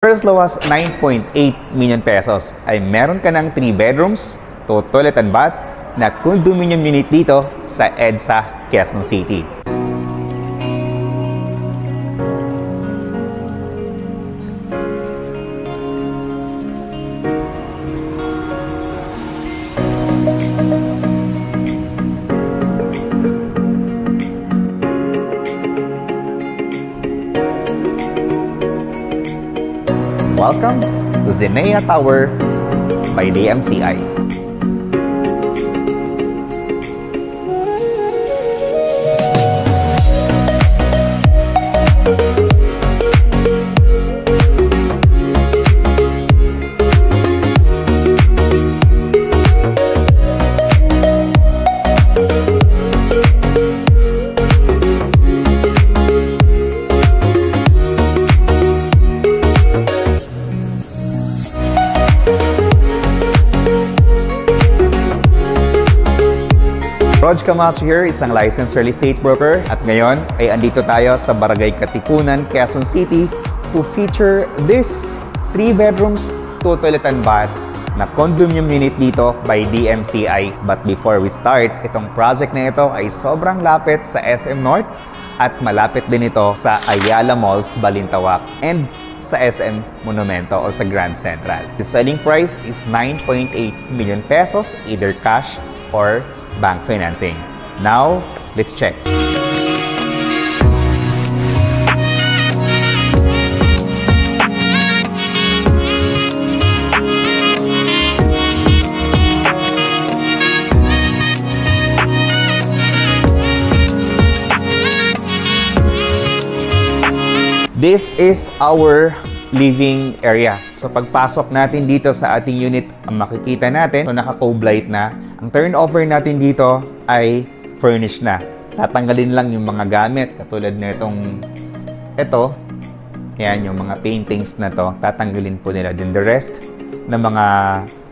For as low as 9.8 million pesos ay meron ka ng 3 bedrooms, 2 toilet and bath na condominium unit dito sa EDSA, Quezon City. Welcome to Zenea Tower by DMCI. Rog Camacho here, isang licensed real estate broker at ngayon ay andito tayo sa Barangay Katipunan, Quezon City to feature this 3 bedrooms, 2 toilet and bath na condominium unit dito by DMCI. But before we start, itong project na ito ay sobrang lapit sa SM North at malapit din ito sa Ayala Malls, Balintawak and sa SM Monumento o sa Grand Central. The selling price is 9.8 million pesos, either cash or bank financing. Now, let's check. This is our living area. So pagpasok natin dito sa ating unit, ang makikita natin, so naka-cove light na. Ang turnover natin dito ay furnished na. Tatanggalin lang yung mga gamit katulad na ito. Yan, yung mga paintings na to, tatanggalin po nila. Then the rest na mga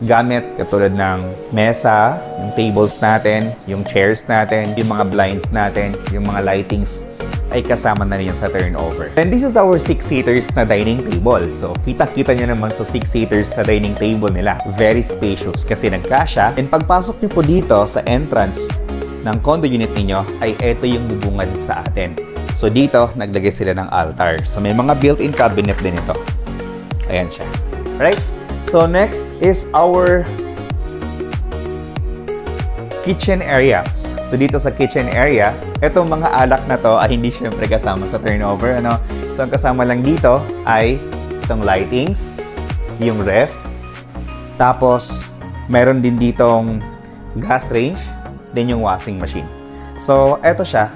gamit katulad ng mesa, yung tables natin, yung chairs natin, yung mga blinds natin, yung mga lightings ay kasama na rin sa turnover. And this is our 6-seaters na dining table. So, kita-kita nyo naman sa 6-seaters sa dining table nila. Very spacious kasi nagkasya. And pagpasok nyo po dito sa entrance ng condo unit ninyo, ay ito yung bubungad sa atin. So, dito, naglagay sila ng altar. So, may mga built-in cabinet din ito. Ayan siya. Right? So, next is our kitchen area. So, dito sa kitchen area, itong mga alak na to ay hindi syempre kasama sa turnover. So, ang kasama lang dito ay itong lightings, yung ref, tapos meron din ditong gas range, then yung washing machine. So, eto siya.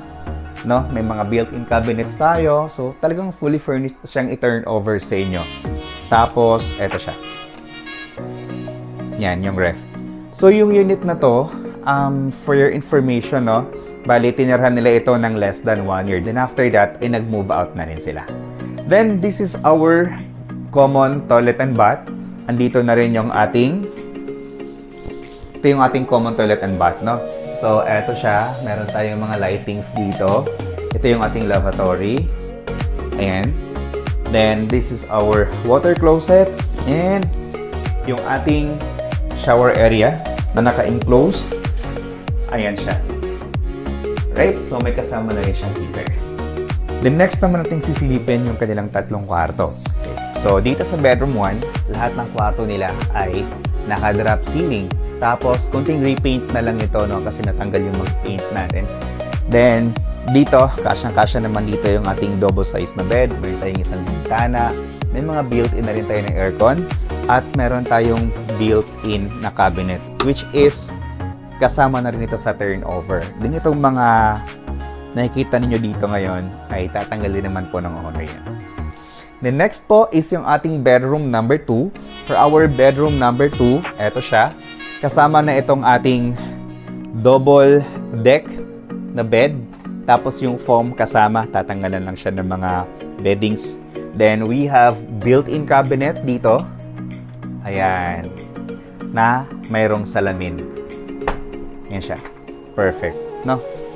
May mga built-in cabinets tayo. So, talagang fully furnished siyang i-turnover sa inyo. Tapos, eto siya. Yan, yung ref. So, yung unit na to, for your information, bali, tinirhan nila ito ng less than 1 year. Then after that, ay nag-move out na rin sila. Then, this is our common toilet and bath. Andito na rin yung ating common toilet and bath, So, eto siya. Meron tayong mga lightings dito. Ito yung ating lavatory. Ayan. Then, this is our water closet. And yung ating shower area na naka-enclose. Ayan siya. Right? So, may kasama na rin siyang heater. The next naman natin sisilipin yung kanilang 3 kwarto. Okay. So, dito sa bedroom 1, lahat ng kwarto nila ay naka-drop ceiling. Tapos, kunting repaint na lang ito, kasi natanggal yung mag-paint natin. Then, dito, kasyang-kasya naman dito yung ating double size na bed. Meron tayong isang bintana. May mga built-in na rin tayo ng aircon. At meron tayong built-in na cabinet, which is kasama na rin ito sa turnover. Din itong mga nakikita ninyo dito ngayon ay tatanggalin naman po ng owner yan. The next po is yung ating bedroom number 2. For our bedroom number 2, eto siya. Kasama na itong ating double deck na bed. Tapos yung foam kasama, tatanggalan lang siya ng mga beddings. Then we have built-in cabinet dito. Ayan. Na mayroong salamin. Yan siya. Perfect.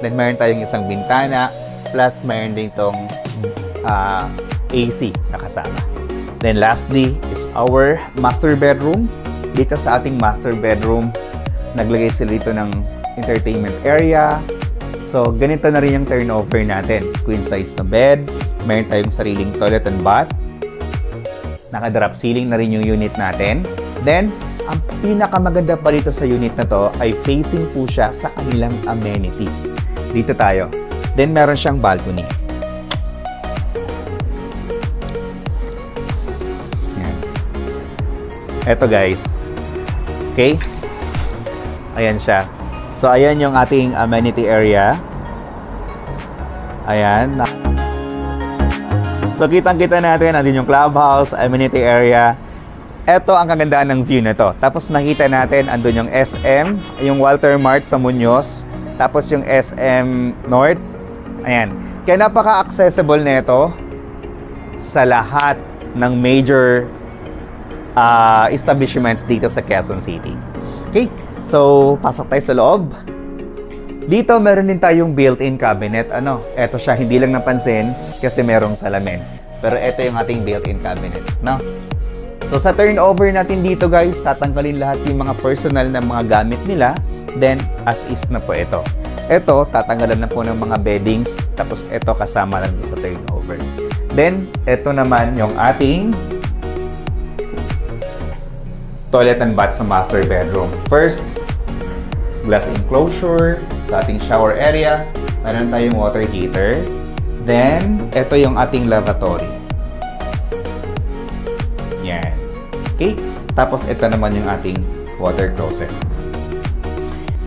Then, mayroon tayong isang bintana. Plus, mayroon din itong AC na kasama. Then lastly is our master bedroom. Dito sa ating master bedroom, naglagay sila dito ng entertainment area. So, ganito na rin yung turnover natin. Queen size na bed, mayroon tayong sariling toilet and bath. Naka-drop ceiling na rin yung unit natin. Then, ang pinakamaganda pa dito sa unit na to ay facing po siya sa kanilang amenities. Dito tayo. Then, meron siyang balcony. Yan. Eto guys. Okay? Ayan siya. So, ayan yung ating amenity area. Ayan. So, kitang-kita natin, andun yung clubhouse, amenity area. Ito ang kagandahan ng view na to. Tapos makita natin, andun yung SM, yung Walter Mart sa Muñoz. Tapos yung SM North. Ayan. Kaya napaka-accessible nito sa lahat ng major establishments dito sa Quezon City. Okay? So, pasok tayo sa loob. Dito, meron din tayong built-in cabinet. Ito siya, hindi lang napansin kasi merong salamin. Pero ito yung ating built-in cabinet, no? So, sa turnover natin dito, guys, tatanggalin lahat yung mga personal na mga gamit nila. Then, as is na po ito. Ito, tatanggalan na po ng mga beddings. Tapos, ito kasama lang sa turnover. Then, ito naman yung ating toilet and bath sa master bedroom. First, glass enclosure sa ating shower area. Meron tayong water heater. Then, ito yung ating lavatory. Yan. Okay? Tapos, ito naman yung ating water closet.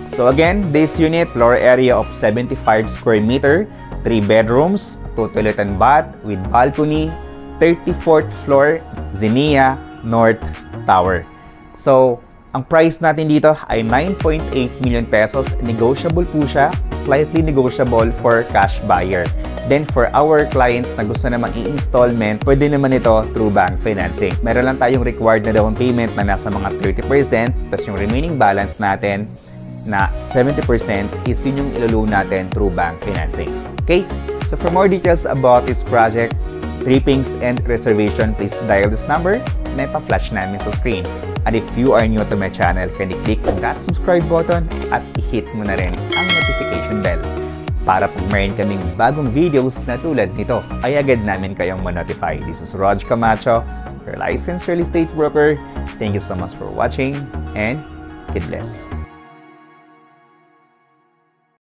So, again, this unit, floor area of 75 square meter, 3 bedrooms, 2 toilet and bath with balcony, 34th floor, Zinnia North Tower. So, ang price natin dito ay 9.8 million pesos. Negotiable po siya, slightly negotiable for cash buyer. Then, for our clients na gusto naman i-installment, pwede naman ito through bank financing. Meron lang tayong required na down payment na nasa mga 30%, tapos yung remaining balance natin na 70% is yun yung ilo-loan natin through bank financing. Okay? So, for more details about this project, trippings and reservation, please dial this number na ipa-flash namin sa screen. And if you are new to my channel, can you click on that subscribe button at i-hit mo na rin ang notification bell para pag mayroon kaming bagong videos na tulad nito, ay agad namin kayong ma-notify. This is Rog Camacho, your licensed real estate broker. Thank you so much for watching and God bless.